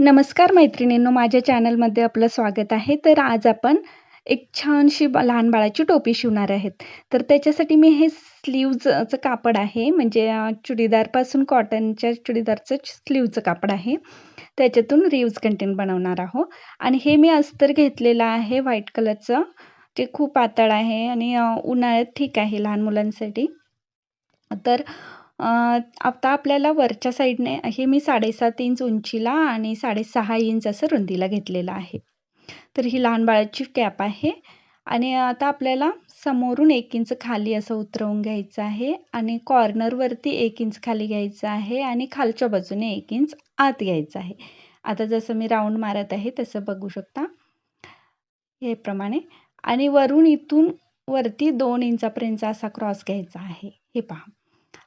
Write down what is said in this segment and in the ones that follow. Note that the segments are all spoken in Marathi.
नमस्कार मैत्रिणींनो, माझ्या चॅनलमध्ये आपलं स्वागत आहे. तर आज आपण एक छानशी लहान बाळाची टोपी शिवणार आहेत. तर त्याच्यासाठी मी हे स्लीव्हजचं कापड आहे, म्हणजे चुडीदारपासून कॉटनच्या चुडीदारचं स्लीव्हचं कापड आहे. त्याच्यातून रिव्ज कंटेन बनवणार आहोत आणि हे मी अस्तर घेतलेलं आहे व्हाईट कलरचं. ते खूप पातळ आहे आणि उन्हाळ्यात ठीक आहे लहान मुलांसाठी. तर आता आपल्याला वरच्या साईडने हे मी 7.5 इंच उंचीला आणि 6.5 इंच असं रुंदीला घेतलेलं आहे. तर ही लहान बाळाची कॅप आहे आणि आता आपल्याला समोरून 1 इंच खाली असं उतरवून घ्यायचं आहे आणि कॉर्नरवरती 1 इंच खाली घ्यायचं आहे आणि खालच्या बाजूने 1 इंच आत घ्यायचं आहे. आता जसं मी राऊंड मारत आहे तसं बघू शकता हे प्रमाणे. आणि वरून इथून वरती 2 इंचापर्यंत असा क्रॉस घ्यायचा आहे. हे पहा.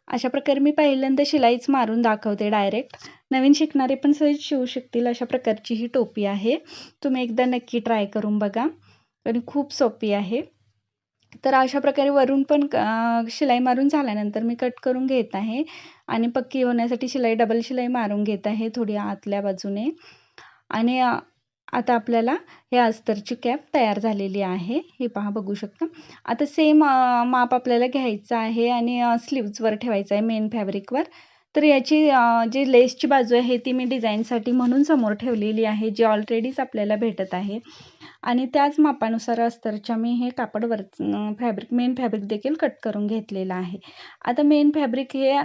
अशा प्रकारे मी पहिल्यांदा शिलाईच मारून दाखवते डायरेक्ट. नवीन शिकणारे पण सहज शिवू शकतील अशा प्रकारची ही टोपी आहे. तुम्ही एकदा नक्की ट्राय करून बघा आणि खूप सोपी आहे. तर अशा प्रकारे वरून पण शिलाई मारून झाल्यानंतर मी कट करून घेत आहे आणि पक्की होण्यासाठी डबल शिलाई मारून घेत आहे थोडी आतल्या बाजूने. आणि आता आपल्याला हे अस्तरची कॅप तयार झालेली आहे. हे पहा, बघू शकता. आता सेम माप आपल्याला घ्यायचं आहे आणि स्लीव्जवर ठेवायचं आहे मेन फॅब्रिकवर. तर याची जी लेसची बाजू आहे ती मी डिझाईनसाठी म्हणून समोर ठेवलेली आहे, जी ऑलरेडीच आपल्याला भेटत आहे. आणि त्याच मापानुसार अस्तरच्या मी हे कापडवर मेन फॅब्रिक देखील कट करून घेतलेलं आहे. आता मेन फॅब्रिक हे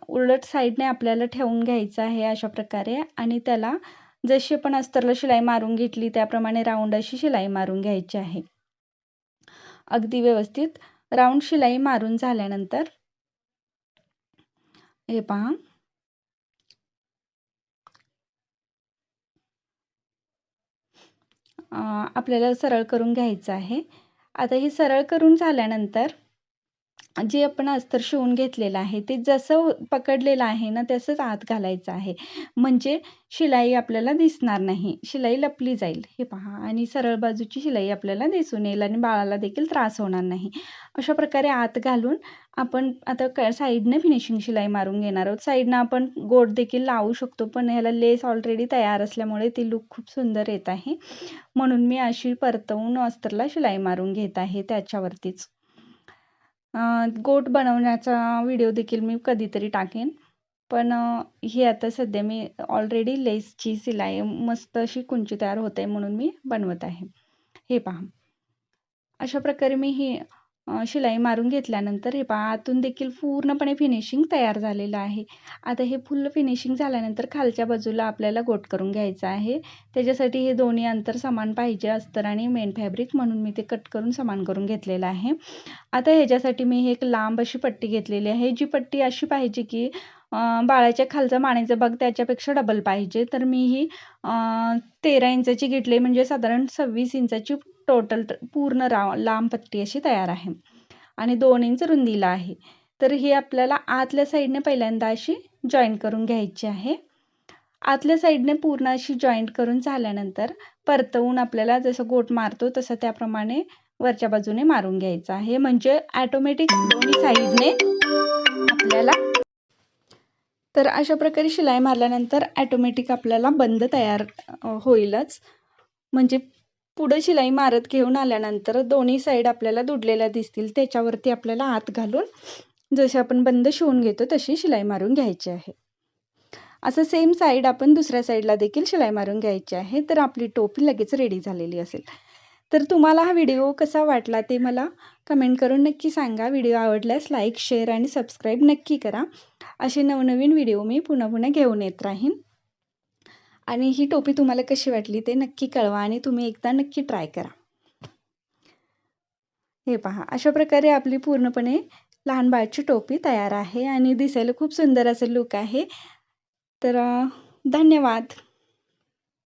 उलट साईडने आपल्याला ठेवून घ्यायचं आहे अशा प्रकारे आणि त्याला जशी आपण अस्तरला शिलाई मारून घेतली त्याप्रमाणे राऊंड अशी शिलाई मारून घ्यायची आहे. अगदी व्यवस्थित राऊंड शिलाई मारून झाल्यानंतर हे पहा, आपल्याला सरळ करून घ्यायचं आहे. आता हे सरळ करून झाल्यानंतर जे आपण अस्तर शिवून घेतलेलं आहे ते जसं पकडलेलं आहे ना तसंच आत घालायचं आहे, म्हणजे शिलाई आपल्याला दिसणार नाही, शिलाई लपली जाईल. हे पहा, आणि सरळ बाजूची शिलाई आपल्याला दिसून येईल आणि बाळाला देखील त्रास होणार नाही. अशा प्रकारे आत घालून आपण आता साईडने फिनिशिंग शिलाई मारून घेणार आहोत. साईडनं आपण गोट देखील लावू शकतो, पण ह्याला लेस ऑलरेडी तयार असल्यामुळे ती लूक खूप सुंदर येत आहे, म्हणून मी अशी परतवून अस्तरला शिलाई मारून घेत आहे त्याच्यावरतीच. गोट बनवण्याचा व्हिडिओ देखील मी कधीतरी टाकेन, पण हे आता सध्या मी ऑलरेडी लेसची शिलाई मस्त अशी कुंची तयार होते म्हणून मी बनवत आहे. हे पहा, अशा प्रकारे मी ही शिलाई मारून घेतल्यानंतर हे पहा आतून देखील पूर्णपणे फिनिशिंग तयार झालेलं आहे. आता हे फुल फिनिशिंग झाल्यानंतर खालच्या बाजूला आपल्याला गोट करून घ्यायचं आहे. त्याच्यासाठी हे दोन्ही अंतर समान पाहिजे, अस्तर आणि मेन फॅब्रिक, म्हणून मी ते कट करून समान करून घेतलेलं आहे. आता ह्याच्यासाठी मी एक लांब अशी पट्टी घेतलेली आहे. जी पट्टी अशी पाहिजे की बाळाच्या खालचा मानेचा भाग त्याच्यापेक्षा डबल पाहिजे. तर मी ही 13 इंचाची घेतली, म्हणजे साधारण 26 इंचाची टोटल पूर्ण लांब पट्टी अशी तयार आहे आणि 2 इंच रुंदीला आहे. तर ही आपल्याला आतल्या साईडने पहिल्यांदा अशी जॉईंट करून घ्यायची आहे. आतल्या साईडने पूर्ण अशी जॉईंट करून झाल्यानंतर परतवून आपल्याला जसं गोट मारतो तसं त्याप्रमाणे वरच्या बाजूने मारून घ्यायचं आहे, म्हणजे ऑटोमॅटिक दोन्ही साईडने आपल्याला. तर अशा प्रकारे शिलाई मारल्यानंतर ऑटोमॅटिक आपल्याला बंद तयार होईलच, म्हणजे पुढे शिलाई मारत घेऊन आल्यानंतर दोन्ही साईड आपल्याला दुडलेल्या दिसतील, त्याच्यावरती आपल्याला आत घालून जसे आपण बंद शिवून घेतो तशी शिलाई मारून घ्यायची आहे. असं सेम साईड आपण दुसऱ्या साईडला देखील शिलाई मारून घ्यायची आहे. तर आपली टोपी लगेच रेडी झालेली असेल. तर तुम्हाला हा व्हिडिओ कसा वाटला ते मला कमेंट करून नक्की सांगा. व्हिडिओ आवडल्यास लाईक, शेअर आणि सबस्क्राईब नक्की करा. असे नवनवीन व्हिडिओ मी पुन्हा पुन्हा घेऊन येत राहीन. आणि ही टोपी तुम्हाला कशी वाटली ते नक्की कळवा आणि तुम्ही एकदा नक्की ट्राय करा. हे पहा, अशा प्रकारे आपली पूर्णपणे लहान बाळाची टोपी तयार आहे आणि दिसायला खूप सुंदर असं लुक आहे. तर धन्यवाद.